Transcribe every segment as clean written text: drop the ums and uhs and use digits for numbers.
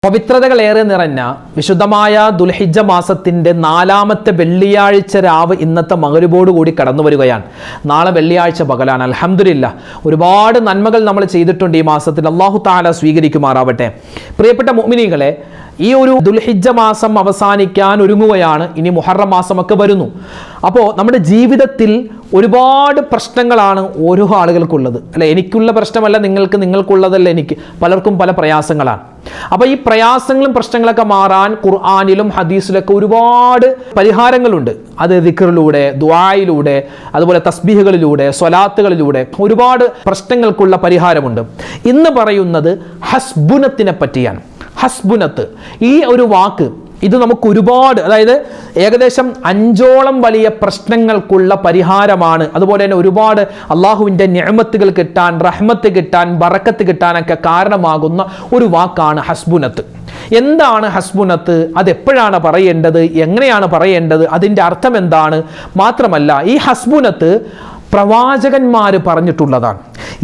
പവിത്രതകളേറെ നിറഞ്ഞ വിശുദ്ധമായ ദുൽഹിജ്ജ മാസത്തിൻ്റെ 4-ാമത്തെ വെള്ളിയാഴ്ച രാവ് ഇന്നത്തെ മഗ്‌രിബോട് കൂടി കടന്നു വരികയാണ്. നാളെ വെള്ളിയാഴ്ച പകലാണ്. അൽഹംദുലില്ലാഹ് ഒരുപാട് നന്മകൾ നമ്മൾ ചെയ്തിട്ടുണ്ട് ഈ മാസത്തിൽ. അല്ലാഹു തആല സ്വീകരിക്കുമാറാവട്ടെ. പ്രിയപ്പെട്ട മുഅ്മിനീങ്ങളെ, ഈ ഒരു ദുൽഹിജ്ജ മാസം അവസാനിക്കാൻ ഒരുങ്ങുകയാണ്. ഇനി മുഹറം മാസമൊക്കെ വരുന്നു. അപ്പോൾ നമ്മുടെ ജീവിതത്തിൽ ഒരുപാട് പ്രശ്നങ്ങളാണ് ഓരോ ആളുകൾക്കുള്ളത്, അല്ലെ? എനിക്കുള്ള പ്രശ്നമല്ല നിങ്ങൾക്കുള്ളതല്ല എനിക്ക്. പലർക്കും പല പ്രയാസങ്ങളാണ്. അപ്പോൾ ഈ പ്രയാസങ്ങളും പ്രശ്നങ്ങളൊക്കെ മാറാൻ ഖുർആനിലും ഹദീസിലൊക്കെ ഒരുപാട് പരിഹാരങ്ങളുണ്ട്. അത് ദിക്റിലൂടെ, ദുആയിലൂടെ, അതുപോലെ തസ്ബീഹുകളിലൂടെ, സ്വലാത്തുകളിലൂടെ ഒരുപാട് പ്രശ്നങ്ങൾക്കുള്ള പരിഹാരമുണ്ട്. ഇന്ന് പറയുന്നത് ഹസ്ബുനത്തിനെ പറ്റിയാണ്. ഹസ്ബുനത്ത്, ഈ ഒരു വാക്ക് ഇത് നമുക്ക് ഒരുപാട്, അതായത് ഏകദേശം 5ഓളം വലിയ പ്രശ്നങ്ങൾക്കുള്ള പരിഹാരമാണ്. അതുപോലെ തന്നെ ഒരുപാട് അള്ളാഹുവിൻ്റെ നിഅമത്തുകൾ കിട്ടാൻ, റഹ്മത്ത് കിട്ടാൻ, ബറക്കത്ത് കിട്ടാനൊക്കെ കാരണമാകുന്ന ഒരു വാക്കാണ് ഹസ്ബുനത്ത്. എന്താണ് ഹസ്ബുനത്ത്? അതെപ്പോഴാണ് പറയേണ്ടത്? എങ്ങനെയാണ് പറയേണ്ടത്? അതിൻ്റെ അർത്ഥം എന്താണ്? മാത്രമല്ല, ഈ ഹസ്ബുനത്ത് പ്രവാചകന്മാർ പറഞ്ഞിട്ടുള്ളതാണ്.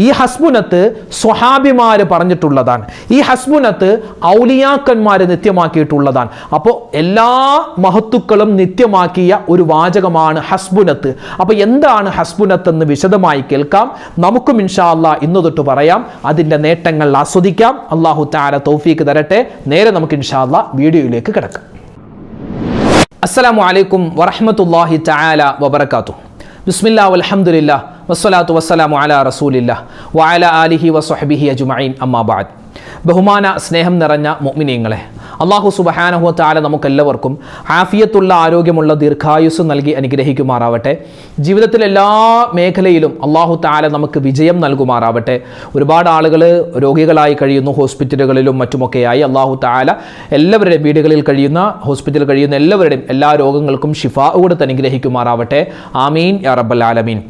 ഈ ഹസ്ബുനത്ത് സ്വഹാബിമാർ പറഞ്ഞിട്ടുള്ളതാണ്. ഈ ഹസ്ബുനത്ത് ഔലിയാക്കന്മാർ നിത്യമാക്കിയിട്ടുള്ളതാണ്. അപ്പോൾ എല്ലാ മഹത്തുക്കളും നിത്യമാക്കിയ ഒരു വാചകമാണ് ഹസ്ബുനത്ത്. അപ്പോൾ എന്താണ് ഹസ്ബുനത്ത് എന്ന് വിശദമായി കേൾക്കാം. നമുക്കും ഇൻഷാ അല്ലാഹ് ഇന്നു തൊട്ട് പറയാം. അതിൻ്റെ നേട്ടങ്ങൾ ആസ്വദിക്കാം. അല്ലാഹു തആല തൗഫീക്ക് തരട്ടെ. നേരെ നമുക്ക് ഇൻഷാ അല്ലാഹ് വീഡിയോയിലേക്ക് കിടക്കാം. അസ്സലാമു അലൈക്കും വറഹ്മത്തുള്ളാഹി തആല വബറകാതുഹു. ബിസ്മില്ലാഹി വൽഹംദുലില്ലാഹ് വസ്സലാത്തു വസ്സലാമു അലാ റസൂലില്ലാഹ് വഅലാ ആലിഹി വസ്വഹ്ബിഹി അജ്മഈൻ. അമ്മാ ബഅദ്. ബഹുമാന സ്നേഹം നിറഞ്ഞ മുഅ്മിനീങ്ങളെ, അല്ലാഹു സുബ്ഹാനഹു വ തആല നമുക്കെല്ലാവർക്കും ആഫിയത്തുള്ള, ആരോഗ്യമുള്ള ദീർഘായുസ് നൽകി അനുഗ്രഹിക്കുമാറാവട്ടെ. ജീവിതത്തിലെ എല്ലാ മേഖലയിലും അല്ലാഹു തആല നമുക്ക് വിജയം നൽകുമാറാവട്ടെ. ഒരുപാട് ആളുകൾ രോഗികളായി കഴിയുന്നു, ഹോസ്പിറ്റലുകളിലും മറ്റുമൊക്കെയായി. അല്ലാഹു തആല എല്ലാവരുടെയും, വീടുകളിൽ കഴിയുന്ന, ഹോസ്പിറ്റലിൽ കഴിയുന്ന എല്ലാവരുടെയും എല്ലാ രോഗങ്ങൾക്കും ശിഫാ കൊടുത്ത് അനുഗ്രഹിക്കുമാറാവട്ടെ. ആമീൻ യാ റബ്ബൽ ആലമീൻ.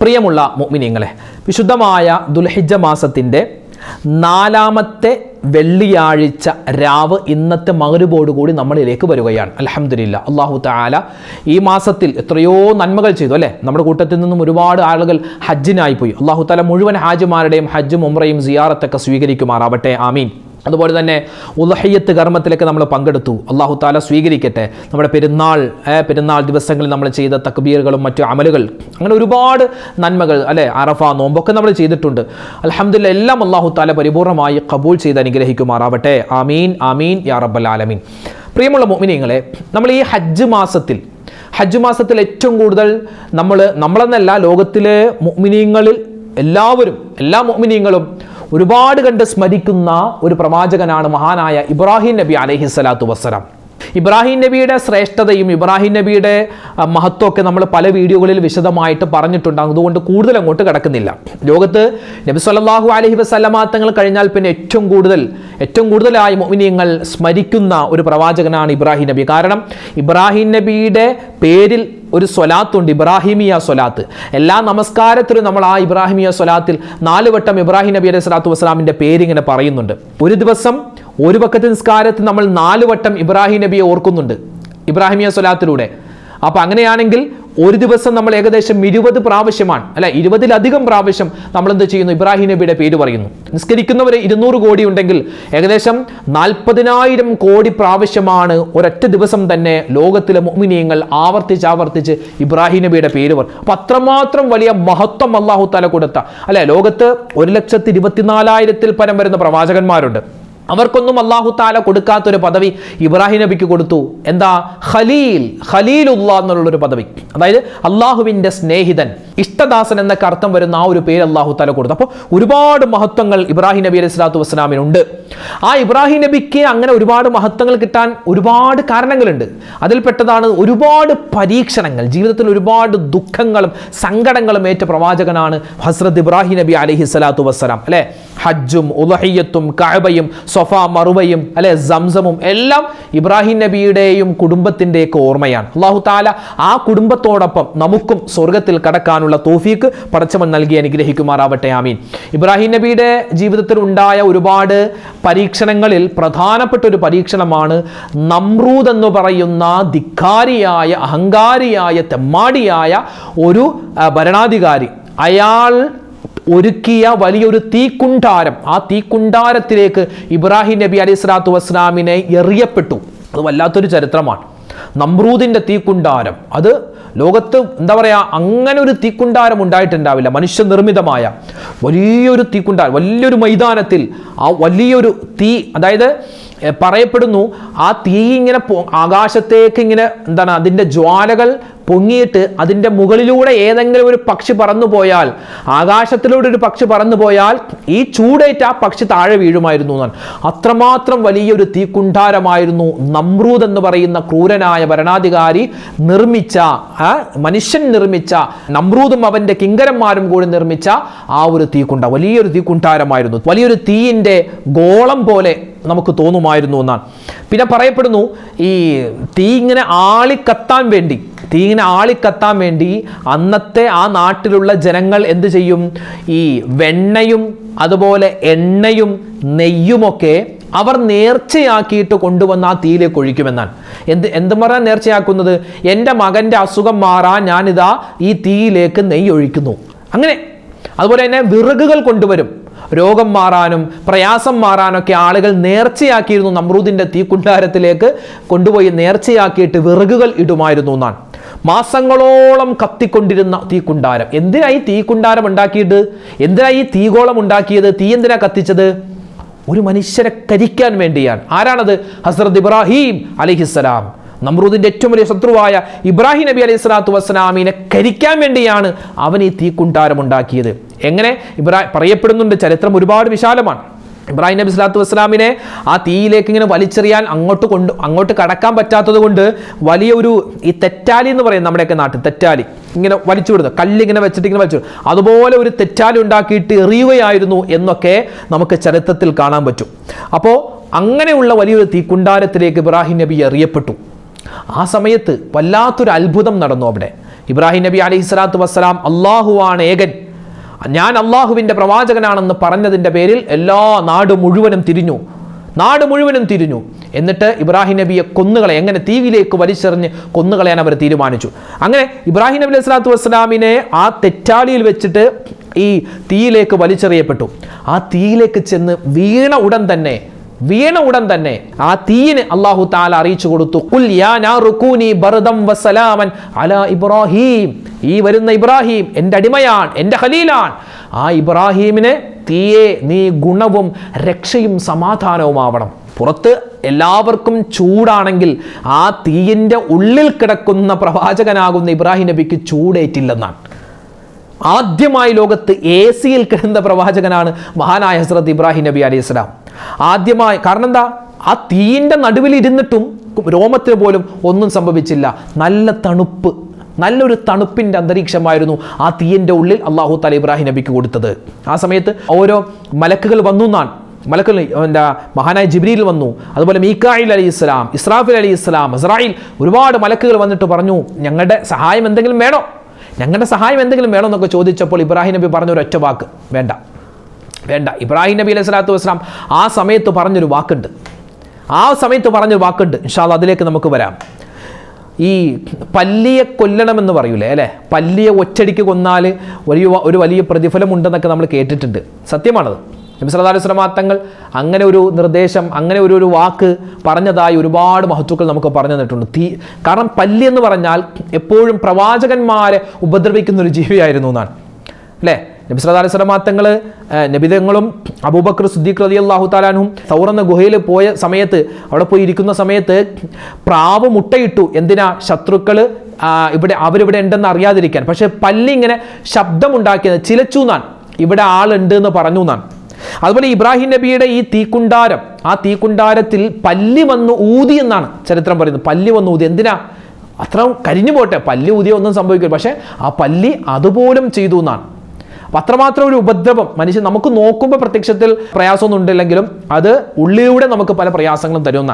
പ്രിയമുള്ള മുഅ്മിനീങ്ങളെ, വിശുദ്ധമായ ദുൽഹിജ്ജ മാസത്തിൻ്റെ 4-ാമത്തെ വെള്ളിയാഴ്ച രാവ് ഇന്നത്തെ മഗ്‌രിബോട് കൂടി നമ്മളിലേക്ക് വരികയാണ്. അൽഹംദുലില്ലാഹ്. അല്ലാഹു തആല ഈ മാസത്തിൽ എത്രയോ നന്മകൾ ചെയ്തു, അല്ലേ? നമ്മുടെ കൂട്ടത്തിൽ നിന്നും ഒരുപാട് ആളുകൾ ഹജ്ജിനായി പോയി. അല്ലാഹു തആല മുഴുവൻ ഹാജിമാരുടെയും ഹജ്ജും ഉംറയും സിയാറത്തൊക്കെ സ്വീകരിക്കുമാറാവട്ടെ. ആമീൻ. അതുപോലെ തന്നെ ഉദ്ഹിയ്യത്ത് കർമ്മത്തിലേക്ക് നമ്മൾ പങ്കെടുത്തു. അല്ലാഹു തആല സ്വീകരിക്കട്ടെ. നമ്മുടെ പെരുന്നാൾ ദിവസങ്ങളിൽ നമ്മൾ ചെയ്ത തക്ബീറുകളും മറ്റു അമലുകൾ, അങ്ങനെ ഒരുപാട് നന്മകൾ, അല്ലെ? അറഫ നോമ്പൊക്കെ നമ്മൾ ചെയ്തിട്ടുണ്ട്. അൽഹംദുലില്ലാഹ്. എല്ലാം അല്ലാഹു തആല പരിപൂർണമായി ഖബൂൽ ചെയ്ത് അനുഗ്രഹിക്കുമാറാവട്ടെ. ആമീൻ ആമീൻ യാ റബ്ബൽ ആലമീൻ. പ്രിയമുള്ള മുഅ്മിനീങ്ങളെ, നമ്മൾ ഈ ഹജ്ജ് മാസത്തിൽ ഏറ്റവും കൂടുതൽ നമ്മളെന്നല്ല, ലോകത്തിലെ മുഅ്മിനീങ്ങളിൽ എല്ലാവരും, എല്ലാ മുഅ്മിനീങ്ങളും ഒരുപാട് കണ്ട് സ്മരിക്കുന്ന ഒരു പ്രവാചകനാണ് മഹാനായ ഇബ്രാഹിം നബി അലൈഹിസ്സലാത്തു വസ്സലാം. ഇബ്രാഹിം നബിയുടെ ശ്രേഷ്ഠതയും ഇബ്രാഹിം നബിയുടെ മഹത്വമൊക്കെ നമ്മൾ പല വീഡിയോകളിൽ വിശദമായിട്ട് പറഞ്ഞിട്ടുണ്ട്. അതുകൊണ്ട് കൂടുതൽ അങ്ങോട്ട് കിടക്കുന്നില്ല. ലോകത്ത് നബി സല്ലല്ലാഹു അലൈഹി വസല്ലമ തങ്ങൾ കഴിഞ്ഞാൽ പിന്നെ ഏറ്റവും കൂടുതലായി മുഅ്മിനീങ്ങൾ സ്മരിക്കുന്ന ഒരു പ്രവാചകനാണ് ഇബ്രാഹിം നബി. കാരണം ഇബ്രാഹിം നബിയുടെ പേരിൽ ഒരു സ്വലാത്തുണ്ട്, ഇബ്രാഹിമിയ സ്വലാത്ത്. എല്ലാ നമസ്കാരത്തിലും നമ്മൾ ആ ഇബ്രാഹിമിയ സ്വലാത്തിൽ 4 വട്ടം ഇബ്രാഹിം നബി അലൈഹി സ്വലാത്തു വസ്സലാമിൻ്റെ പേരിങ്ങനെ പറയുന്നുണ്ട്. ഒരു ദിവസം ഒരു വഖത്ത് നിസ്കാരത്തിൽ നമ്മൾ 4 വട്ടം ഇബ്രാഹിം നബിയെ ഓർക്കുന്നുണ്ട് ഇബ്രാഹിമിയ സ്വലാത്തിലൂടെ. അപ്പോൾ അങ്ങനെയാണെങ്കിൽ ഒരു ദിവസം നമ്മൾ ഏകദേശം 20 പ്രാവശ്യമാണ്, അല്ലെ? 20-ലധികം പ്രാവശ്യം നമ്മൾ എന്ത് ചെയ്യുന്നു? ഇബ്രാഹിം നബിയുടെ പേര് പറയുന്നു. നിസ്കരിക്കുന്നവർ 200 കോടി ഉണ്ടെങ്കിൽ ഏകദേശം 40,000 കോടി പ്രാവശ്യമാണ് ഒരൊറ്റ ദിവസം തന്നെ ലോകത്തിലെ മുഅ്മിനീങ്ങൾ ആവർത്തിച്ച് ഇബ്രാഹിം നബിയുടെ പേര് പറയും. അപ്പം അത്രമാത്രം വലിയ മഹത്വം അല്ലാഹു തആല കൊടുത്ത, അല്ലെ? ലോകത്ത് 1,24,000-ൽ പരം വരുന്ന പ്രവാചകന്മാരുണ്ട്. അവർക്കൊന്നും അല്ലാഹു തആല കൊടുക്കാത്തൊരു പദവി ഇബ്രാഹിം നബിക്ക് കൊടുത്തു. എന്താ? ഖലീലുല്ലാഹ് എന്നുള്ളൊരു പദവി. അതായത് അള്ളാഹുവിൻ്റെ സ്നേഹിതൻ, ഇഷ്ടദാസൻ എന്നൊക്കെ അർത്ഥം വരുന്ന ആ ഒരു പേര് അല്ലാഹു തആല കൊടുത്തു. അപ്പോൾ ഒരുപാട് മഹത്വങ്ങൾ ഇബ്രാഹിം നബി അലൈഹി സ്വലാത്തു വസ്സലാമിനുണ്ട്. ആ ഇബ്രാഹിം നബിക്ക് അങ്ങനെ ഒരുപാട് മഹത്വങ്ങൾ കിട്ടാൻ ഒരുപാട് കാരണങ്ങളുണ്ട്. അതിൽപ്പെട്ടതാണ് ഒരുപാട് പരീക്ഷണങ്ങൾ. ജീവിതത്തിൽ ഒരുപാട് ദുഃഖങ്ങളും സങ്കടങ്ങളും ഏറ്റ പ്രവാചകനാണ് ഹസ്രത്ത് ഇബ്രാഹിം നബി അലൈഹി സ്വലാത്തു വസ്സലാം, അല്ലെ? ഹജ്ജും ഉദ്ഹിയ്യത്തും കഅബയും സഫ മറുവയും, അല്ലെ, സംസമും എല്ലാം ഇബ്രാഹിം നബിയുടെയും കുടുംബത്തിൻ്റെയൊക്കെ ഓർമ്മയാണ്. അല്ലാഹു തആല ആ കുടുംബത്തോടൊപ്പം നമുക്കും സ്വർഗത്തിൽ കടക്കാനുള്ള തൗഫീക്ക് പടച്ചവൻ നൽകി അനുഗ്രഹിക്കുമാറാവട്ടെ. ആമീൻ. ഇബ്രാഹിം നബിയുടെ ജീവിതത്തിൽ ഉണ്ടായ ഒരുപാട് പരീക്ഷണങ്ങളിൽ പ്രധാനപ്പെട്ട ഒരു പരീക്ഷണമാണ് നമ്രൂദ് എന്ന് പറയുന്ന ധിക്കാരിയായ, അഹങ്കാരിയായ, തെമ്മാടിയായ ഒരു ഭരണാധികാരി. അയാൾ ഒരുക്കിയ വലിയൊരു തീക്കുണ്ടാരം, ആ തീക്കുണ്ടാരത്തിലേക്ക് ഇബ്രാഹിം നബി അലൈഹി സ്വലാത്തു വസ്സലാമിനെ എറിയപ്പെട്ടു. അത് വല്ലാത്തൊരു ചരിത്രമാണ്. നമ്രൂദിൻ്റെ തീക്കുണ്ടാരം, അത് ലോകത്ത് എന്താ പറയുക, അങ്ങനെ ഒരു തീക്കുണ്ടാരം ഉണ്ടായിട്ടുണ്ടാവില്ല. മനുഷ്യനിർമ്മിതമായ വലിയൊരു തീക്കുണ്ടാരം, വലിയൊരു മൈതാനത്തിൽ ആ വലിയൊരു തീ, അതായത് പറയപ്പെടുന്നു ആ തീ ഇങ്ങനെ ആകാശത്തേക്ക് ഇങ്ങനെ എന്താണ് അതിൻ്റെ ജ്വാലകൾ പൊങ്ങിയിട്ട് അതിൻ്റെ മുകളിലൂടെ ഏതെങ്കിലും ഒരു പക്ഷി പറന്നു പോയാൽ, ആകാശത്തിലൂടെ ഒരു പക്ഷി പറന്നു പോയാൽ ഈ ചൂടേറ്റ് ആ പക്ഷി താഴെ വീഴുമായിരുന്നു എന്നാണ്. അത്രമാത്രം വലിയൊരു തീക്കുണ്ടാരമായിരുന്നു നമ്രൂദ് എന്ന് പറയുന്ന ക്രൂരനായ ഭരണാധികാരി നിർമ്മിച്ച, മനുഷ്യൻ നിർമ്മിച്ച, നമ്രൂദും അവൻ്റെ കിങ്കരന്മാരും കൂടി നിർമ്മിച്ച ആ ഒരു വലിയൊരു തീക്കുണ്ടാരമായിരുന്നു. വലിയൊരു തീയിൻ്റെ ഗോളം പോലെ നമുക്ക് തോന്നുമായിരുന്നു എന്നാണ്. പിന്നെ പറയപ്പെടുന്നു ഈ തീ ഇങ്ങനെ ആളിക്കത്താൻ വേണ്ടി അന്നത്തെ ആ നാട്ടിലുള്ള ജനങ്ങൾ എന്ത് ചെയ്യും, ഈ വെണ്ണയും അതുപോലെ എണ്ണയും നെയ്യുമൊക്കെ അവർ നേർച്ചയാക്കിയിട്ട് കൊണ്ടുവന്ന് ആ തീയിലേക്ക് ഒഴിക്കുമെന്നാണ്. എന്ത് പറയാൻ നേർച്ചയാക്കുന്നത്, എൻ്റെ മകൻ്റെ അസുഖം മാറാൻ ഞാനിതാ ഈ തീയിലേക്ക് നെയ്യ് ഒഴിക്കുന്നു. അങ്ങനെ അതുപോലെ തന്നെ വിറകുകൾ കൊണ്ടുവരും, രോഗം മാറാനും പ്രയാസം മാറാനൊക്കെ ആളുകൾ നേർച്ചയാക്കിയിരുന്നു. നമ്രൂദിൻ്റെ തീക്കുണ്ടാരത്തിലേക്ക് കൊണ്ടുപോയി നേർച്ചയാക്കിയിട്ട് വിറകുകൾ ഇടുമായിരുന്നു എന്നാണ്. മാസങ്ങളോളം കത്തിക്കൊണ്ടിരുന്ന തീക്കുണ്ടാരം. എന്തിനായി തീക്കുണ്ടാരം ഉണ്ടാക്കിയിട്ട്, എന്തിനായി തീഗോളം ഉണ്ടാക്കിയത്, തീ എന്തിനാ കത്തിച്ചത്? ഒരു മനുഷ്യരെ കരിക്കാൻ വേണ്ടിയാണ്. ആരാണത്? ഹസ്രത്ത് ഇബ്രാഹിം അലൈഹിസ്സലാം. നമ്രൂദിൻ്റെ ഏറ്റവും വലിയ ശത്രുവായ ഇബ്രാഹിം നബി അലൈഹി സ്വലാത്തു വസ്സലാമിനെ കരിക്കാൻ വേണ്ടിയാണ് അവൻ ഈ തീക്കുണ്ടാരം ഉണ്ടാക്കിയത്. എങ്ങനെ പറയപ്പെടുന്നുണ്ട്, ചരിത്രം ഒരുപാട് വിശാലമാണ്. ഇബ്രാഹിം നബി സ്വലാത്തു വസ്സലാമിനെ ആ തീയിലേക്ക് ഇങ്ങനെ വലിച്ചെറിയാൻ അങ്ങോട്ട് കടക്കാൻ പറ്റാത്തത് കൊണ്ട് വലിയൊരു ഈ തെറ്റാലി എന്ന് പറയും നമ്മുടെയൊക്കെ നാട്ടിൽ, തെറ്റാലി ഇങ്ങനെ വലിച്ചു വിടുന്നത്, കല്ലിങ്ങനെ വെച്ചിട്ട് ഇങ്ങനെ വലിച്ചു, അതുപോലെ ഒരു തെറ്റാലി ഉണ്ടാക്കിയിട്ട് എറിയുകയായിരുന്നു എന്നൊക്കെ നമുക്ക് ചരിത്രത്തിൽ കാണാൻ പറ്റും. അപ്പോൾ അങ്ങനെയുള്ള വലിയൊരു തീക്കുണ്ടാരത്തിലേക്ക് ഇബ്രാഹിം നബി എറിയപ്പെട്ടു. ആ സമയത്ത് വല്ലാത്തൊരു അത്ഭുതം നടന്നു അവിടെ. ഇബ്രാഹിം നബി അലൈഹി സ്വലാത്തു വസ്സലാം അള്ളാഹുവാണ് ഏകൻ, ഞാൻ അള്ളാഹുവിൻ്റെ പ്രവാചകനാണെന്ന് പറഞ്ഞതിൻ്റെ പേരിൽ നാട് മുഴുവനും തിരിഞ്ഞു. എന്നിട്ട് ഇബ്രാഹിം നബിയെ എങ്ങനെ തീയിലേക്ക് വലിച്ചെറിഞ്ഞ് കൊന്നുകളയാൻ അവർ തീരുമാനിച്ചു. അങ്ങനെ ഇബ്രാഹിം നബി അലൈഹി സ്വലാത്തു വസ്സലാമിനെ ആ തെറ്റാലിയിൽ വെച്ചിട്ട് ഈ തീയിലേക്ക് വലിച്ചെറിയപ്പെട്ടു. ആ തീയിലേക്ക് ചെന്ന് വീണ ഉടൻ തന്നെ ആ തീയിന് അല്ലാഹു തആല അറിയിച്ചു കൊടുത്തു, ഖുൽ യാ നാറു കൂനി ബർദം വസലാമൻ അലാ ഇബ്രാഹിം. ഈ വരുന്ന ഇബ്രാഹിം എൻ്റെ അടിമയാണ്, എൻ്റെ ഖലീലാണ്. ആ ഇബ്രാഹിമിന് തീയെ നീ ഗുണവും രക്ഷയും സമാധാനവുമാവണം. പുറത്ത് എല്ലാവർക്കും ചൂടാണെങ്കിൽ ആ തീയിൻ്റെ ഉള്ളിൽ കിടക്കുന്ന പ്രവാചകനാകുന്ന ഇബ്രാഹിം നബിക്ക് ചൂടേറ്റില്ലെന്നാണ്. ആദ്യമായി ലോകത്ത് AC-യിൽ കിടന്ന പ്രവാചകനാണ് മഹാനായ ഹസ്രത്ത് ഇബ്രാഹിം നബി അലൈഹി സ്വലാം. ആദ്യമായി. കാരണം എന്താ, ആ തീയിൻ്റെ നടുവിൽ ഇരുന്നിട്ടും രോമത്തിന് പോലും ഒന്നും സംഭവിച്ചില്ല. നല്ലൊരു തണുപ്പിൻ്റെ അന്തരീക്ഷമായിരുന്നു ആ തീയിൻ്റെ ഉള്ളിൽ അല്ലാഹു തആല ഇബ്രാഹിം നബിക്ക് കൊടുത്തത്. ആ സമയത്ത് ഓരോ മലക്കുകൾ വന്നു എന്നാണ്. മലക്കുകൾ മഹാനായ ജിബ്രീൽ വന്നു, അതുപോലെ മീകായിൽ അലൈഹിസ്സലാം, ഇസ്രാഫീൽ അലൈഹിസ്സലാം, അസ്രായിൽ, ഒരുപാട് മലക്കുകൾ വന്നിട്ട് പറഞ്ഞു, ഞങ്ങളുടെ സഹായം എന്തെങ്കിലും വേണോ എന്നൊക്കെ ചോദിച്ചപ്പോൾ ഇബ്രാഹിം നബി പറഞ്ഞൊരു ഒറ്റ വാക്ക്, വേണ്ട. ഇബ്രാഹിം നബി അലൈഹി സ്വലാത്തു വസ്സലാം ആ സമയത്ത് പറഞ്ഞൊരു വാക്കുണ്ട്. ഇൻഷാ അല്ലാഹ് അതിലേക്ക് നമുക്ക് വരാം. ഈ പല്ലിയെ കൊല്ലണമെന്ന് പറയൂലേ അല്ലേ, പല്ലിയെ ഒറ്റടിക്ക് കൊന്നാൽ ഒരു വലിയ പ്രതിഫലം ഉണ്ടെന്നൊക്കെ നമ്മൾ കേട്ടിട്ടുണ്ട്. സത്യമാണത്. നബി സല്ലല്ലാഹു അലൈഹി വസല്ലം തങ്ങൾ അങ്ങനെ ഒരു നിർദ്ദേശം, അങ്ങനെ ഒരു വാക്ക് പറഞ്ഞതായി ഒരുപാട് മഹത്തുക്കൾ നമുക്ക് പറഞ്ഞു തന്നിട്ടുണ്ട്. കാരണം പല്ലി എന്ന് പറഞ്ഞാൽ എപ്പോഴും പ്രവാചകന്മാരെ ഉപദ്രവിക്കുന്ന ഒരു ജീവിയായിരുന്നു എന്നാണ് അല്ലേ. നബി സല്ലല്ലാഹു അലൈഹി വസല്ലം തങ്ങൾ നബിതങ്ങളും അബൂബക്കർ സിദ്ദീഖ് റളിയല്ലാഹു തആല അൻഹും സൗർ എന്ന ഗുഹയിൽ പോയ സമയത്ത്, അവിടെ പോയി ഇരിക്കുന്ന സമയത്ത് പ്രാവ് മുട്ടയിട്ടു. എന്തിനാ? ശത്രുക്കൾ അവരിവിടെ ഉണ്ടെന്ന് അറിയാതിരിക്കാൻ. പക്ഷെ പല്ലി ഇങ്ങനെ ശബ്ദമുണ്ടാക്കിയത് ചിലച്ചു എന്നാണ്, ഇവിടെ ആളുണ്ട് എന്ന് പറഞ്ഞു എന്നാണ്. അതുപോലെ ഇബ്രാഹിം നബിയുടെ ഈ തീക്കുണ്ടാരം, ആ തീക്കുണ്ടാരത്തിൽ പല്ലി വന്നു ഊതി എന്നാണ് ചരിത്രം പറയുന്നത്. പല്ലി വന്നു ഊതി. എന്തിനാ? അത്ര കരിഞ്ഞു പോട്ടെ, പല്ലി ഊതിയ ഒന്നും സംഭവിക്കില്ല. പക്ഷെ ആ പല്ലി അതുപോലും ചെയ്തു എന്നാണ്. അപ്പം അത്രമാത്രം ഒരു ഉപദ്രവം മനുഷ്യൻ നമുക്ക് നോക്കുമ്പോൾ പ്രത്യക്ഷത്തിൽ പ്രയാസമൊന്നും ഉണ്ടില്ലെങ്കിലും അത് ഉള്ളിലൂടെ നമുക്ക് പല പ്രയാസങ്ങളും തരുന്ന.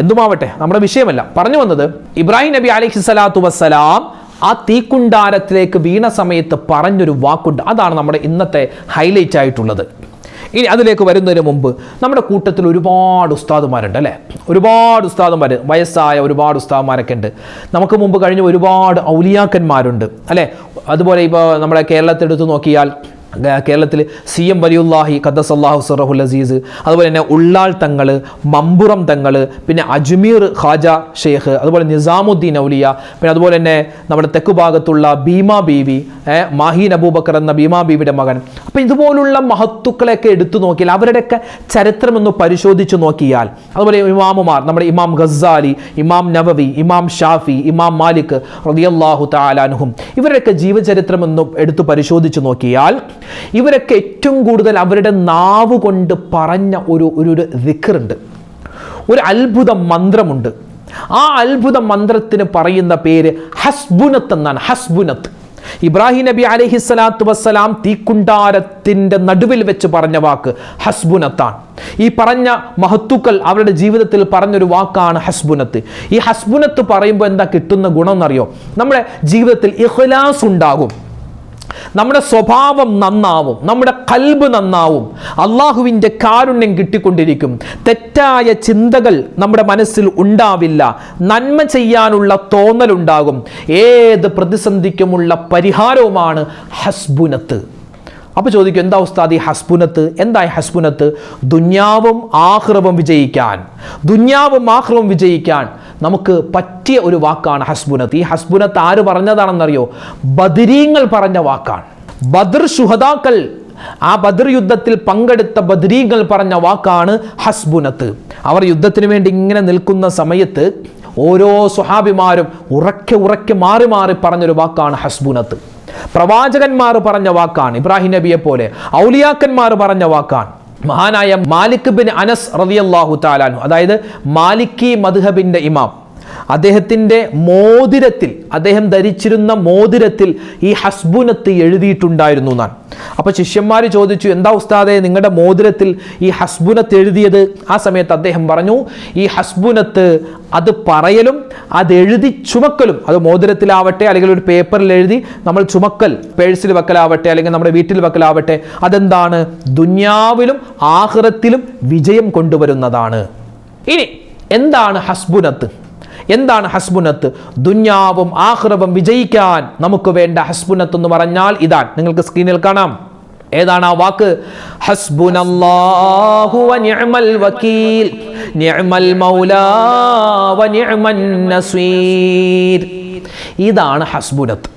എന്തുമാവട്ടെ, നമ്മുടെ വിഷയമല്ല. പറഞ്ഞു വന്നത്, ഇബ്രാഹിം നബി അലൈഹി സ്വലാത്തു വസ്സലാം ആ തീക്കുണ്ടാരത്തിലേക്ക് വീണ സമയത്ത് പറഞ്ഞൊരു വാക്കുണ്ട്. അതാണ് നമ്മുടെ ഇന്നത്തെ ഹൈലൈറ്റ് ആയിട്ടുള്ളത്. ഇനി അതിലേക്ക് വരുന്നതിന് മുമ്പ് നമ്മുടെ കൂട്ടത്തിൽ ഒരുപാട് ഉസ്താദുമാരുണ്ട് അല്ലേ, ഒരുപാട് ഉസ്താദുമാർ, വയസ്സായ ഒരുപാട് ഉസ്താദുമാരൊക്കെ ഉണ്ട്. നമുക്ക് മുമ്പ് കഴിഞ്ഞ ഒരുപാട് ഔലിയാക്കന്മാരുണ്ട് അല്ലേ. അതുപോലെ ഇപ്പോൾ നമ്മുടെ കേരളത്തിൽ എടുത്ത് നോക്കിയാൽ കേരളത്തിൽ CM വലിയുല്ലാഹി ഖദ്ദസല്ലാഹു സിറഹുൽ അസീസ്, അതുപോലെ തന്നെ ഉള്ളാൾ തങ്ങൾ, മമ്പുറം തങ്ങൾ, പിന്നെ അജ്മീർ ഖാജ ഷെയ്ഖ്, അതുപോലെ നിസാമുദ്ദീൻ ഔലിയ, പിന്നെ അതുപോലെ തന്നെ നമ്മുടെ തെക്ക് ഭാഗത്തുള്ള ഭീമാ ബീവി, മാഹീൻ അബൂബക്കർ എന്ന ഭീമാ ബീവിയുടെ മകൻ. അപ്പം ഇതുപോലുള്ള മഹത്തുക്കളെയൊക്കെ എടുത്തു നോക്കിയാൽ, അവരുടെയൊക്കെ ചരിത്രമൊന്ന് പരിശോധിച്ച് നോക്കിയാൽ, അതുപോലെ ഇമാമുമാർ, നമ്മുടെ ഇമാം ഗസാലി, ഇമാം നവവി, ഇമാം ഷാഫി, ഇമാം മാലിക് റളിയല്ലാഹു തആല അൻഹും, ഇവരുടെയൊക്കെ ജീവചരിത്രമൊന്ന് എടുത്ത് പരിശോധിച്ച് നോക്കിയാൽ ഇവരൊക്കെ ഏറ്റവും കൂടുതൽ അവരുടെ നാവ് കൊണ്ട് പറഞ്ഞ ഒരു ദിക്റുണ്ട്, ഒരു അത്ഭുത മന്ത്രമുണ്ട്. ആ അത്ഭുത മന്ത്രത്തിന് പറയുന്ന പേര് ഹസ്ബുനത്ത് എന്നാണ്. ഹസ്ബുനത്ത്. ഇബ്രാഹിം നബി അലൈഹിസ്സലാത്തു വസ്സലാം തീക്കുണ്ടാരത്തിൻ്റെ നടുവിൽ വെച്ച് പറഞ്ഞ വാക്ക് ഹസ്ബുനത്താണ്. ഈ പറഞ്ഞ മഹത്തുക്കൾ അവരുടെ ജീവിതത്തിൽ പറഞ്ഞൊരു വാക്കാണ് ഹസ്ബുനത്ത്. ഈ ഹസ്ബുനത്ത് പറയുമ്പോൾ എന്താ കിട്ടുന്ന ഗുണം എന്നറിയോ? നമ്മുടെ ജീവിതത്തിൽ ഇഖ്ലാസ് ഉണ്ടാകും, നമ്മുടെ സ്വഭാവം നന്നാവും, നമ്മുടെ ഖൽബ് നന്നാവും, അള്ളാഹുവിൻ്റെ കാരുണ്യം കിട്ടിക്കൊണ്ടിരിക്കും, തെറ്റായ ചിന്തകൾ നമ്മുടെ മനസ്സിൽ ഉണ്ടാവില്ല, നന്മ ചെയ്യാനുള്ള തോന്നലുണ്ടാകും, ഏത് പ്രതിസന്ധിക്കുമുള്ള പരിഹാരവുമാണ് ഹസ്ബുനത്ത്. അപ്പോൾ ചോദിക്കും, എന്താ ഉസ്താദ് ഈ ഹസ്ബുനത്ത്? എന്തായി ഹസ്ബുനത്ത്? ദുന്യാവും ആഖിറവും വിജയിക്കാൻ, ദുന്യാവും ആഖിറവും വിജയിക്കാൻ നമുക്ക് പറ്റിയ ഒരു വാക്കാണ് ഹസ്ബുനത്ത്. ഈ ഹസ്ബുനത്ത് ആര് പറഞ്ഞതാണെന്നറിയോ? ബദരീങ്ങൾ പറഞ്ഞ വാക്കാണ്. ബദർ ശുഹദാക്കൾ, ആ ബദർ യുദ്ധത്തിൽ പങ്കെടുത്ത ബദരീങ്ങൾ പറഞ്ഞ വാക്കാണ് ഹസ്ബുനത്ത്. അവർ യുദ്ധത്തിന് വേണ്ടി ഇങ്ങനെ നിൽക്കുന്ന സമയത്ത് ഓരോ സ്വഹാബിമാരും ഉറക്കെ മാറി മാറി പറഞ്ഞൊരു വാക്കാണ് ഹസ്ബുനത്ത്. പ്രവാചകന്മാർ പറഞ്ഞ വാക്കാണ്, ഇബ്രാഹിം നബിയെ പോലെ ഔലിയാക്കന്മാർ പറഞ്ഞ വാക്കാണ്. മഹാനായ മാലിക് ബിൻ അനസ് റളിയല്ലാഹു തആല അൻഹു, അതായത് മാലിക്കി മദ്ഹബിന്റെ ഇമാം, അദ്ദേഹത്തിൻ്റെ മോതിരത്തിൽ, അദ്ദേഹം ധരിച്ചിരുന്ന മോതിരത്തിൽ ഈ ഹസ്ബുനത്ത് എഴുതിയിട്ടുണ്ടായിരുന്നു എന്നാണ്. അപ്പോൾ ശിഷ്യന്മാർ ചോദിച്ചു, എന്താ ഉസ്താദേ നിങ്ങളുടെ മോതിരത്തിൽ ഈ ഹസ്ബുനത്ത് എഴുതിയത്? ആ സമയത്ത് അദ്ദേഹം പറഞ്ഞു, ഈ ഹസ്ബുനത്ത് അത് പറയലും അത് എഴുതി ചുമക്കലും, അത് മോതിരത്തിലാവട്ടെ അല്ലെങ്കിൽ ഒരു പേപ്പറിൽ എഴുതി നമ്മൾ ചുമക്കൽ, പേഴ്സിൽ വെക്കലാവട്ടെ അല്ലെങ്കിൽ നമ്മുടെ വീട്ടിൽ വെക്കലാവട്ടെ, അതെന്താണ്? ദുന്യാവിലും ആഖിറത്തിലും വിജയം കൊണ്ടുവരുന്നതാണ്. ഇനി എന്താണ് ഹസ്ബുനത്ത്? എന്താണ് ഹസ്ബുനത്ത്? ദുന്യാവും ആഖിറവും വിജയിക്കാൻ നമുക്ക് വേണ്ട ഹസ്ബുനത്ത് എന്ന് പറഞ്ഞാൽ ഇതാണ്. നിങ്ങൾക്ക് സ്ക്രീനിൽ കാണാം. ഏതാണ് ആ വാക്ക്? ഹസ്ബുനല്ലാഹു വ നിഅമൽ വകീൽ, നിഅമൽ മൗലാ വ നിഅമൻ നസീർ. ഇതാണ് ഹസ്ബുനത്ത്.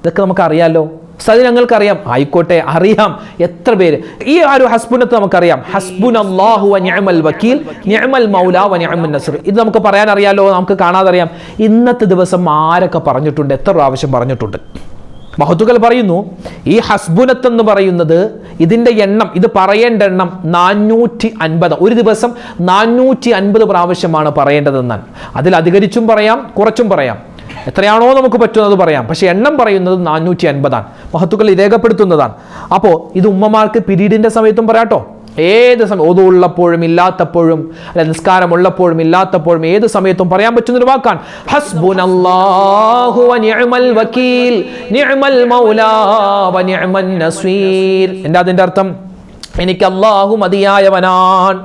ഇതൊക്കെ നമുക്കറിയാലോ, സതി ഞങ്ങൾക്കറിയാം, ആയിക്കോട്ടെ, അറിയാം. എത്ര പേര് ഈ ഒരു ഹസ്ബുനത്ത് നമുക്കറിയാം. ഹസ്ബുനല്ലാഹു വ നിഅമൽ വകീൽ, നിഅമൽ മൗലാ വ നിഅമൻ നസീർ. ഇത് നമുക്ക് പറയാൻ അറിയാലോ, നമുക്ക് കാണാതറിയാം. ഇന്നത്തെ ദിവസം ആരൊക്കെ പറഞ്ഞിട്ടുണ്ട്? എത്ര പ്രാവശ്യം പറഞ്ഞിട്ടുണ്ട്? മഹത്തുക്കൾ പറയുന്നു, ഈ ഹസ്ബുനത്ത് എന്ന് പറയുന്നത്, ഇതിൻ്റെ എണ്ണം, ഇത് പറയേണ്ട എണ്ണം 450. ഒരു ദിവസം 450 പ്രാവശ്യമാണ് പറയേണ്ടതെന്നാണ്. അതിൽ അധികരിച്ചും പറയാം, കുറച്ചും പറയാം, എത്രയാണോ നമുക്ക് പറ്റുന്നത് പറയാം. പക്ഷേ എണ്ണം പറയുന്നത് 450 മഹത്തുക്കൾ രേഖപ്പെടുത്തുന്നതാണ്. അപ്പോൾ ഇത് ഉമ്മമാർക്ക് പീരീഡിൻ്റെ സമയത്തും പറയാട്ടോ, ഏത് സമയം, ഒതുള്ളപ്പോഴും ഇല്ലാത്തപ്പോഴും, അല്ലെ നിസ്കാരമുള്ളപ്പോഴും ഇല്ലാത്തപ്പോഴും, ഏത് സമയത്തും പറയാൻ പറ്റുന്നൊരു വാക്കാണ് ഹസ്ബുനല്ലാഹു വ നിഅമൽ വകീൽ, നിഅമൽ മൗലാ വ നിഅമൻ നസീർ. എന്താ അതിൻ്റെ അർത്ഥം? എനിക്ക് അല്ലാഹു മതിയായവനാണ്,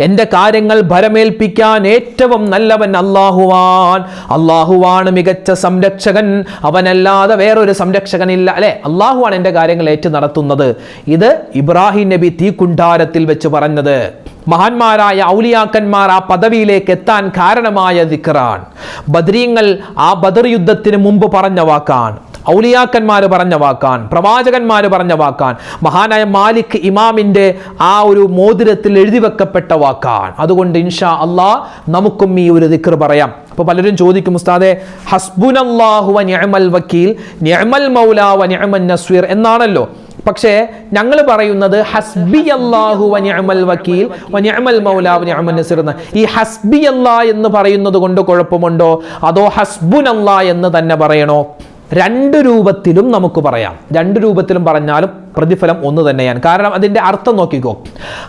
എൻ്റെ കാര്യങ്ങൾ ഭരമേൽപ്പിക്കാൻ ഏറ്റവും നല്ലവൻ അല്ലാഹുവാൻ, അല്ലാഹുവാണ് മികച്ച സംരക്ഷകൻ, അവനല്ലാതെ വേറൊരു സംരക്ഷകനില്ല. അല്ലെ, അല്ലാഹുവാണ് എൻ്റെ കാര്യങ്ങൾ ഏറ്റു നടത്തുന്നത്. ഇത് ഇബ്രാഹിം നബി തീക്കുണ്ടാരത്തിൽ വെച്ച് പറഞ്ഞത്. മഹാന്മാരായ ഔലിയാക്കന്മാർ ആ പദവിയിലേക്ക് എത്താൻ കാരണമായ ദിക്റാൻ. ബദരീങ്ങൾ ആ ബദർ യുദ്ധത്തിന് മുമ്പ് പറഞ്ഞ വാക്കാണ്, ഔലിയാക്കന്മാർ പറഞ്ഞ വാക്കാണ്, പ്രവാചകന്മാർ പറഞ്ഞ വാക്കാണ്, മഹാനായ മാലിക് ഇമാമിൻ്റെ ആ ഒരു മോതിരത്തിൽ എഴുതി വെക്കപ്പെട്ട വാക്കാണ്. അതുകൊണ്ട് ഇൻഷാ അല്ലാഹ് നമുക്കും ഈ ഒരു ദിക്ർ പറയാം. അപ്പോൾ പലരും ചോദിക്കും, ഉസ്താദേ ഹസ്ബുനല്ലാഹു വ നിഅമൽ വകീൽ, നിഅമൽ മൗലാ വ നിഅമൻ നസീർ എന്നാണല്ലോ. പക്ഷേ ഞങ്ങൾ പറയുന്നത് ഹസ്ബി അല്ലാഹു വ നിഅമൽ വകീൽ വ നിഅമൽ മൗലാ വ നിഅമൻ നസീർ എന്ന്. ഈ ഹസ്ബി അല്ലാഹ് എന്ന് പറയുന്നത് കൊണ്ട് കുഴപ്പമുണ്ടോ? അതോ ഹസ്ബുനല്ലാഹ് എന്ന് തന്നെ പറയണോ? രണ്ട് രൂപത്തിലും നമുക്ക് പറയാം. രണ്ട് രൂപത്തിലും പറഞ്ഞാലും പ്രതിഫലം ഒന്ന് തന്നെയാണ്. കാരണം അതിൻ്റെ അർത്ഥം നോക്കിക്കോ.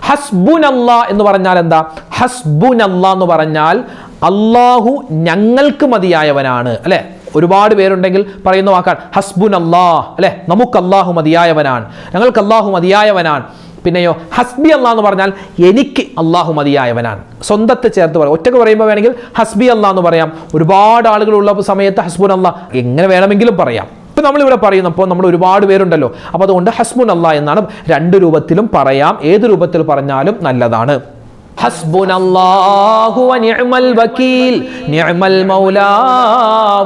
ഹസ്ബുനല്ലാ എന്ന് പറഞ്ഞാൽ എന്താ? ഹസ്ബുനല്ലാ എന്ന് പറഞ്ഞാൽ അല്ലാഹു ഞങ്ങൾക്ക് മതിയായവനാണ്. അല്ലെ, ഒരുപാട് പേരുണ്ടെങ്കിൽ പറയുന്ന വാക്കാണ് ഹസ്ബുനല്ലാഹ്. അല്ലെ, നമുക്ക് അല്ലാഹു മതിയായവനാണ്, ഞങ്ങൾക്ക് അല്ലാഹു മതിയായവനാണ്. പിന്നെയോ ഹസ്ബി അല്ലാഹ് എന്ന് പറഞ്ഞാൽ എനിക്ക് അല്ലാഹു മതിയായവനാണ്. സ്വന്തത്തെ ചേർത്ത് പറയാം. ഒറ്റക്ക് പറയുമ്പോൾ വേണമെങ്കിൽ ഹസ്ബി അല്ലാഹ് എന്ന് പറയാം. ഒരുപാട് ആളുകളുള്ള സമയത്ത് ഹസ്ബുനല്ലാഹ് എങ്ങനെ വേണമെങ്കിലും പറയാം. ഇപ്പം നമ്മളിവിടെ പറയുന്നപ്പോൾ നമ്മൾ ഒരുപാട് പേരുണ്ടല്ലോ. അപ്പോൾ അതുകൊണ്ട് ഹസ്ബുനല്ലാഹ് എന്നാണ്. രണ്ട് രൂപത്തിലും പറയാം, ഏത് രൂപത്തിൽ പറഞ്ഞാലും നല്ലതാണ്. ഹസ്ബുനല്ലാഹു വ നിഅമൽ വകീൽ നിഅമൽ മൗലാ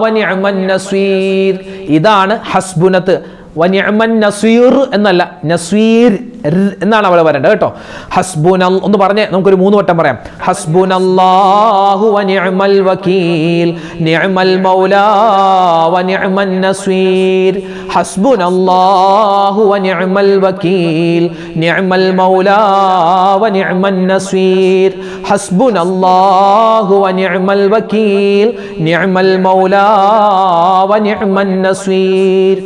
വ നിഅമൻ നസീർ. ഇതാണ് ഹസ്ബുനത്ത്. വ നിഅമൻ നസീർ എന്നല്ല, നസീർ എന്നാണ് അവിടെ വരേണ്ടത് കേട്ടോ. ഹസ്ബുനൽ ഒന്ന് പറഞ്ഞേ, നമുക്കൊരു 3 വട്ടം പറയാം. ഹസ്ബുനല്ലാഹു വ നിഅമൽ വകീൽ നിഅമൽ മൗലാ വ നിഅമൻ നസീർ. ഹസ്ബുനല്ലാഹു വ നിഅമൽ വകീൽ നിഅമൽ മൗലാ വ നിഅമൻ നസീർ. ഹസ്ബുനല്ലാഹു വ നിഅമൽ വകീൽ നിഅമൽ മൗലാ വ നിഅമൻ നസീർ.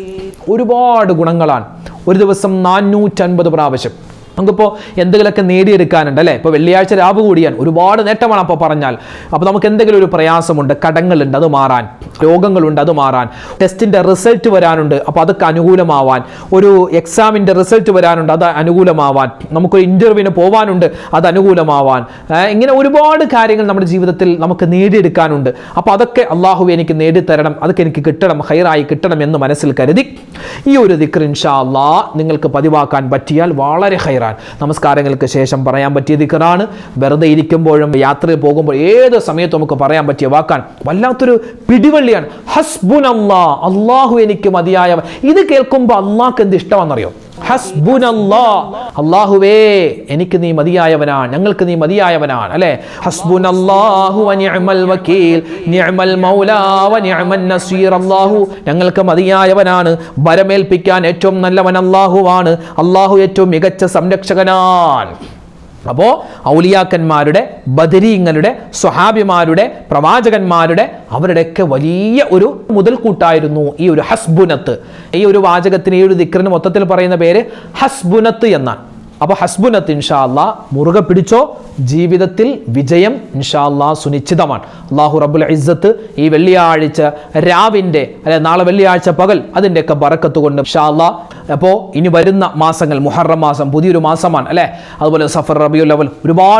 ഒരുപാട് ഗുണങ്ങളാണ്. ഒരു ദിവസം 450 പ്രാവശ്യം നമുക്കിപ്പോൾ എന്തെങ്കിലുമൊക്കെ നേടിയെടുക്കാനുണ്ട് അല്ലേ. ഇപ്പോൾ വെള്ളിയാഴ്ച രാവ് കൂടിയാൽ ഒരുപാട് നേട്ടമാണ് അപ്പോൾ പറഞ്ഞാൽ. അപ്പോൾ നമുക്ക് എന്തെങ്കിലും ഒരു പ്രയാസമുണ്ട്, കടങ്ങളുണ്ട്, അത് മാറാൻ, രോഗങ്ങളുണ്ട്, അത് മാറാൻ, ടെസ്റ്റിൻ്റെ റിസൾട്ട് വരാനുണ്ട്, അപ്പോൾ അതൊക്കെ അനുകൂലമാവാൻ, ഒരു എക്സാമിൻ്റെ റിസൾട്ട് വരാനുണ്ട്, അത് അനുകൂലമാവാൻ, നമുക്കൊരു ഇൻ്റർവ്യൂവിന് പോകാനുണ്ട്, അത് അനുകൂലമാവാൻ, ഇങ്ങനെ ഒരുപാട് കാര്യങ്ങൾ നമ്മുടെ ജീവിതത്തിൽ നമുക്ക് നേടിയെടുക്കാനുണ്ട്. അപ്പോൾ അതൊക്കെ അള്ളാഹു എനിക്ക് നേടിത്തരണം, അതൊക്കെ എനിക്ക് കിട്ടണം, ഹൈറായി കിട്ടണം എന്ന് മനസ്സിൽ കരുതി ഈ ഒരു ദിക്ർ ഇൻഷാ അല്ലാഹ് നിങ്ങൾക്ക് പതിവാക്കാൻ പറ്റിയാൽ വളരെ ഹൈർ. നമസ്കാരങ്ങൾക്ക് ശേഷം പറയാൻ പറ്റിയ ദിക്റാണ്. വെറുതെ ഇരിക്കുമ്പോഴും യാത്രയിൽ പോകുമ്പോൾ ഏത് സമയത്തും നമുക്ക് പറയാൻ പറ്റിയ വാക്കാണ്. വല്ലാത്തൊരു പിടിവള്ളിയാണ്. ഹസ്ബുനല്ലാഹ്, അള്ളാഹു എനിക്ക് മതിയായവൻ. ഇത് കേൾക്കുമ്പോൾ അള്ളാഹ്ക്ക് എന്ത് ഇഷ്ടമാണെന്നറിയോ? ഹസ്ബുനല്ലാഹ്, അല്ലാഹുവേ എനിക്ക് നീ മതിയായവനാണ്, ഞങ്ങൾക്ക് നീ മതിയായവനാണ് അല്ലേ. ഹസ്ബുനല്ലാഹു വ നിഅമൽ വകീൽ നിഅമൽ മൗലാ വ നിഅമൻ നസീർ. അല്ലാഹു ഞങ്ങൾക്ക് മതിയായവനാണ്, വരമേൽപ്പിക്കാൻ ഏറ്റവും നല്ലവൻ അല്ലാഹുവാണ്, അല്ലാഹു ഏറ്റവും മികച്ച സംരക്ഷകനാണ്. അപ്പോൾ ഔലിയാക്കന്മാരുടെ, ബദരീങ്ങളുടെ, സ്വഹാബിമാരുടെ, പ്രവാചകന്മാരുടെ അവരുടെയൊക്കെ വലിയ ഒരു മുതൽക്കൂട്ടായിരുന്നു ഈ ഒരു ഹസ്ബുനത്ത്. ഈ ഒരു വാചകത്തിന്, ഈ ഒരു ദിക്റിന് മൊത്തത്തിൽ പറയുന്ന പേര് ഹസ്ബുനത്ത് എന്നാണ്. അപ്പോൾ ഹസ്ബുനത്ത് ഇൻഷാ അല്ലാഹ് മുറുകെ പിടിച്ചോ, ജീവിതത്തിൽ വിജയം ഇൻഷാ അല്ലാഹ് സുനിശ്ചിതമാണ്. അല്ലാഹു റബ്ബുൽ ഇസ്സത്ത് ഈ വെള്ളിയാഴ്ച രാവിൻ്റെ അല്ലെ നാളെ വെള്ളിയാഴ്ച പകൽ അതിൻ്റെയൊക്കെ ബറക്കത്ത് കൊണ്ട് ഇൻഷാ അല്ലാഹ്. അപ്പോൾ ഇനി വരുന്ന മാസങ്ങൾ, മുഹറം മാസം പുതിയൊരു മാസമാണ് അല്ലേ, അതുപോലെ സഫർ, റബിയുൽ അവൽ,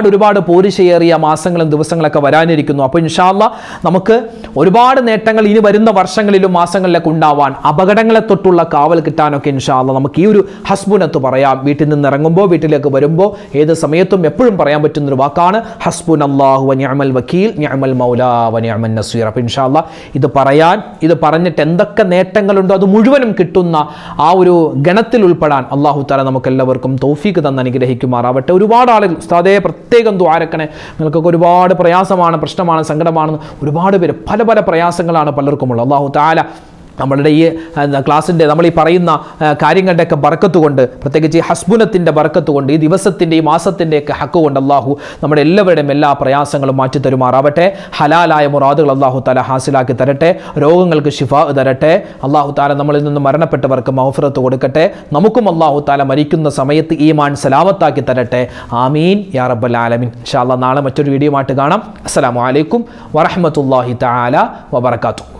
ഒരുപാട് പോരിശയേറിയ മാസങ്ങളും ദിവസങ്ങളൊക്കെ വരാനിരിക്കുന്നു. അപ്പോൾ ഇൻഷാ അല്ലാഹ് നമുക്ക് ഒരുപാട് നേട്ടങ്ങൾ ഇനി വരുന്ന വർഷങ്ങളിലും മാസങ്ങളിലൊക്കെ ഉണ്ടാവാൻ, അപകടങ്ങളെ തൊട്ടുള്ള കാവൽ കിട്ടാനൊക്കെ ഇൻഷാ അല്ലാഹ് നമുക്ക് ഈ ഒരു ഹസ്ബുനത്ത് പറയാം. വീട്ടിൽ നിന്ന് ഇറങ്ങുമ്പോൾ, വീട്ടിലേക്ക് വരുമ്പോൾ, ഏത് സമയത്തും എപ്പോഴും പറയാൻ പറ്റുന്നൊരു വാക്കാണ് ഹസ്ബുനല്ലാഹു വ നിഅമൽ വകീൽ നിഅമൽ മൗലാ വ നിഅമൻ നസീർ. അപ്പോൾ ഇൻഷാ അല്ലാഹ് ഇത് പറയാൻ, ഇത് പറഞ്ഞിട്ട് എന്തൊക്കെ നേട്ടങ്ങളുണ്ടോ അത് മുഴുവനും കിട്ടുന്ന ആ ഒരു ഗണത്തിൽ ഉൾപ്പെടാൻ അല്ലാഹു തആല നമുക്ക് എല്ലാവർക്കും തൗഫീഖ് തന്ന് അനുഗ്രഹിക്കുമാറാവട്ടെ. ഒരുപാട് ആളുകൾ ഉസ്താദേ പ്രത്യേകം ദുആരക്കണേ, നിങ്ങൾക്കൊക്കെ ഒരുപാട് പ്രയാസമാണ്, പ്രശ്നമാണ്, സങ്കടമാണ്, ഒരുപാട് പേര് പല പ്രയാസങ്ങളാണ് പലർക്കുമുള്ളത്. അല്ലാഹു തആല നമ്മളുടെ ഈ ക്ലാസ്സിൻ്റെ, നമ്മൾ ഈ പറയുന്ന കാര്യങ്ങളുടെയൊക്കെ ബർക്കത്ത് കൊണ്ട്, പ്രത്യേകിച്ച് ഈ ഹസ്ബുനത്തിൻ്റെ ബർക്കത്ത് കൊണ്ട്, ഈ ദിവസത്തിൻ്റെ, ഈ മാസത്തിൻ്റെയൊക്കെ ഹക്ക് കൊണ്ട് അല്ലാഹു നമ്മുടെ എല്ലാവരുടെയും എല്ലാ പ്രയാസങ്ങളും മാറ്റി തരുമാറാവട്ടെ. ഹലാലായ മുറാദുകൾ അല്ലാഹു തആല ഹാസിലാക്കി തരട്ടെ. രോഗങ്ങൾക്ക് ശിഫാ തരട്ടെ. അല്ലാഹു തആല നമ്മളിൽ നിന്ന് മരണപ്പെട്ടവർക്ക് മഗ്ഫിറത്ത് കൊടുക്കട്ടെ. നമുക്കും അല്ലാഹു തആല മരിക്കുന്ന സമയത്ത് ഈമാൻ സലാമത്താക്കി തരട്ടെ. ആമീൻ യാ റബ്ബൽ ആലമീൻ. ഇൻഷാ അല്ലാഹ് നാളെ മറ്റൊരു വീഡിയോ ആയിട്ട് കാണാം. അസ്സലാമു അലൈക്കും വറഹ്മത്തുള്ളാഹി തആല വബറകാതുഹു.